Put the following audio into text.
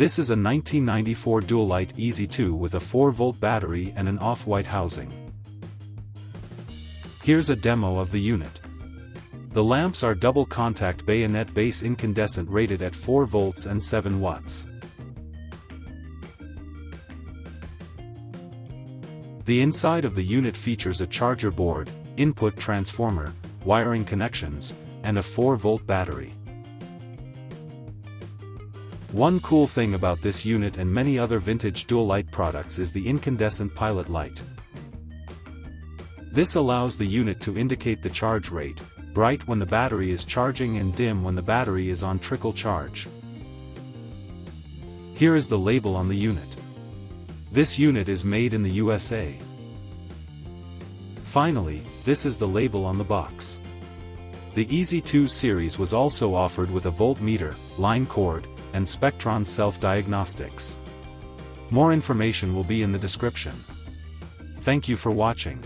This is a 1994 Dual-Lite EZ-2 with a 4-volt battery and an off-white housing. Here's a demo of the unit. The lamps are double contact bayonet base incandescent rated at 4 volts and 7 watts. The inside of the unit features a charger board, input transformer, wiring connections, and a 4-volt battery. One cool thing about this unit and many other vintage Dual-Lite products is the incandescent pilot light. This allows the unit to indicate the charge rate, bright when the battery is charging and dim when the battery is on trickle charge. Here is the label on the unit. This unit is made in the USA. Finally, this is the label on the box. The EZ-2 series was also offered with a voltmeter, line cord, and Spectron self-diagnostics. More information will be in the description. Thank you for watching.